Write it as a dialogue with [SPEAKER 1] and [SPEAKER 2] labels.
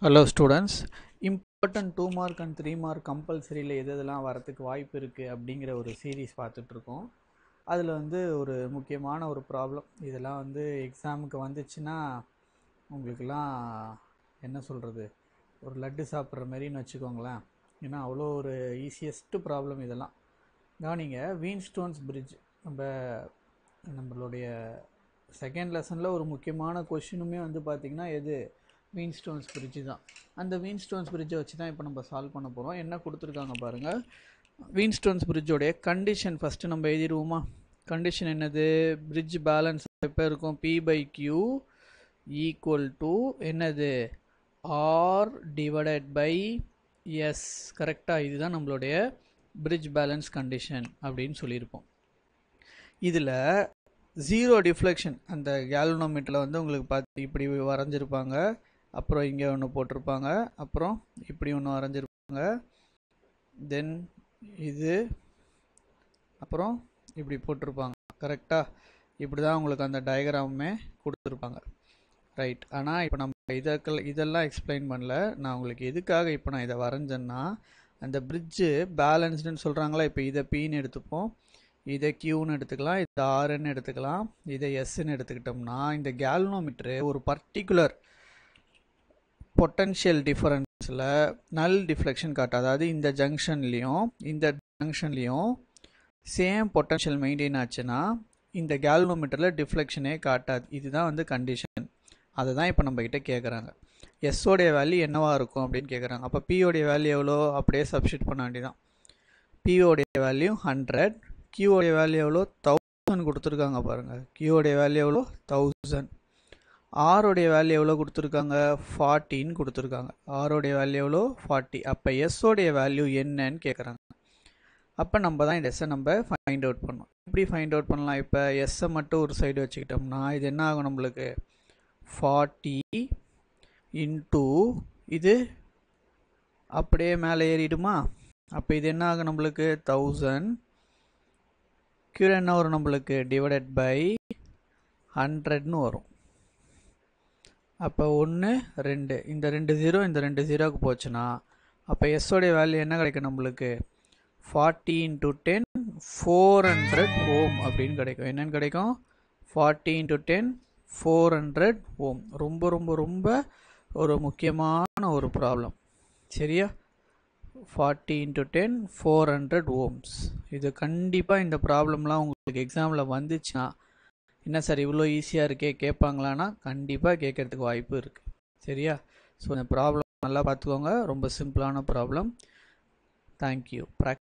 [SPEAKER 1] Hello students, important 2 mark and 3 mark compulsory எதெல்லாம் வரதுக்கு வாய்ப்பு இருக்கு அப்படிங்கிற ஒரு சீரிஸ் பார்த்துட்டு இருக்கோம். அதில் வந்து ஒரு முக்கியமான ஒரு ப்ராப்ளம், இதெல்லாம் வந்து எக்ஸாமுக்கு வந்துச்சுன்னா உங்களுக்கெல்லாம் என்ன சொல்கிறது, ஒரு லட்டு சாப்பிட்ற மாதிரின்னு வச்சுக்கோங்களேன். ஏன்னா அவ்வளோ ஒரு ஈஸியஸ்ட் ப்ராப்ளம் இதெல்லாம். கவனிங்க, வீன்ஸ்டோன்ஸ் பிரிட்ஜ் நம்மளுடைய செகண்ட் லெசனில் ஒரு முக்கியமான கொஷினுமே வந்து பார்த்திங்கன்னா எது, வீன்ஸ்டோன்ஸ் பிரிட்ஜு தான். அந்த வீன்ஸ்டோன்ஸ் பிரிட்ஜை வச்சு தான் இப்போ நம்ம சால்வ் பண்ண போகிறோம். என்ன கொடுத்துருக்காங்க பாருங்கள். வீன்ஸ்டோன்ஸ் பிரிட்ஜோடைய கண்டிஷன் ஃபஸ்ட்டு நம்ம எழுதிடுவோமா? கண்டிஷன் என்னது? பிரிட்ஜ் பேலன்ஸ் எப்போ இருக்கும்? P/Q ஈக்குவல் டு என்னது? R divided by S. கரெக்டாக? இதுதான் நம்மளுடைய பிரிட்ஜ் பேலன்ஸ் கண்டிஷன் அப்படின்னு சொல்லியிருப்போம். இதில் ஜீரோ டிஃப்ளெக்ஷன் அந்த கேல்வனோமீட்டரில் வந்து உங்களுக்கு பார்த்து இப்படி வரைஞ்சிருப்பாங்க, அப்புறம் இங்கே ஒன்று போட்டிருப்பாங்க, அப்புறம் இப்படி ஒன்று வரைஞ்சிருப்பாங்க, தென் இது, அப்புறம் இப்படி போட்டிருப்பாங்க. கரெக்டாக? இப்படி தான் உங்களுக்கு அந்த டயக்ராமுமே கொடுத்துருப்பாங்க. ரைட். ஆனால் இப்போ நம்ம இதெல்லாம் எக்ஸ்பிளைன் பண்ணல. நான் உங்களுக்கு எதுக்காக இப்போ நான் இதை வரைஞ்சேன்னா, அந்த பிரிட்ஜு பேலன்ஸ்டுன்னு சொல்கிறாங்களா, இப்போ இதை Pன்னு எடுத்துப்போம், இதை Qன்னு எடுத்துக்கலாம், இதை Rன்னு எடுத்துக்கலாம், இதை Sன்னு எடுத்துக்கிட்டோம்னா இந்த கேல்வனோமீட்டரு ஒரு பர்டிகுலர் பொட்டன்ஷியல் டிஃபரன்ஸில் நல் டிஃப்ளெக்ஷன் காட்டும். அதாவது இந்த ஜங்ஷன்லேயும் இந்த ஜங்ஷன்லேயும் சேம் பொட்டன்ஷியல் மெயின்டைன் ஆச்சுன்னா இந்த கேல்வனோமீட்டரில் டிஃப்ளெக்ஷனே காட்டாது. இதுதான் வந்து கண்டிஷன். அதை தான் இப்போ நம்மக்கிட்ட கேட்குறாங்க. எஸ்ஸோடைய வேல்யூ என்னவாக இருக்கும் அப்படின்னு கேட்குறாங்க. அப்போ பியோடைய வேல்யூ எவ்வளோ? அப்படியே சப்ஸ்டியூட் பண்ண வேண்டியதான். பியோடைய வேல்யூ 100, கியூடைய வேல்யூ எவ்வளோ? 1000 கொடுத்துருக்காங்க பாருங்கள். கியூடைய வேல்யூ எவ்வளோ? 1000. ஆரோடைய வேல்யூ எவ்வளோ கொடுத்துருக்காங்க? 40ன்னு கொடுத்துருக்காங்க. ஆரோடைய வேல்யூ எவ்வளோ? 40. அப்போ எஸ்ஸோடைய வேல்யூ என்னன்னு கேட்குறாங்க. அப்போ நம்ம தான் இந்த எஸ்ஸை நம்ம ஃபைண்ட் அவுட் பண்ணோம். எப்படி ஃபைண்ட் அவுட் பண்ணலாம்? இப்போ எஸ்ஸை மட்டும் ஒரு சைடு வச்சுக்கிட்டோம்னா இது என்ன ஆகும் நம்மளுக்கு? 40 இன்ட்டு இது அப்படியே மேலே ஏறிடுமா? அப்போ இது என்ன ஆகும் நம்மளுக்கு? 1000. கீழே என்ன வரும் நம்மளுக்கு? டிவைடட் பை 100ன்னு வரும். அப்போ 1 2, இந்த 2 0 இந்த 2 0க்கு போச்சுன்னா அப்போ எஸ்ஸோடைய வேல்யூ என்ன கிடைக்கும் நம்மளுக்கு? 40 × 10 400 ஓம் அப்படின்னு கிடைக்கும். என்னன்னு கிடைக்கும்? 40 × 10 400 ஓம். ரொம்ப ரொம்ப ரொம்ப ஒரு முக்கியமான ஒரு ப்ராப்ளம். சரியா? 40 × 10 400 ஓம்ஸ். இது கண்டிப்பாக இந்த ப்ராப்ளம்லாம் உங்களுக்கு எக்ஸாமில் வந்துச்சுன்னா, என்ன சார் இவ்வளோ ஈஸியாக இருக்கே கேட்பாங்களான்னா கண்டிப்பாக கேட்கறதுக்கு வாய்ப்பு இருக்குது. சரியா? ஸோ இந்த ப்ராப்ளம் நல்லா பார்த்துக்கோங்க. ரொம்ப சிம்பிளான ப்ராப்ளம். தேங்க்யூ.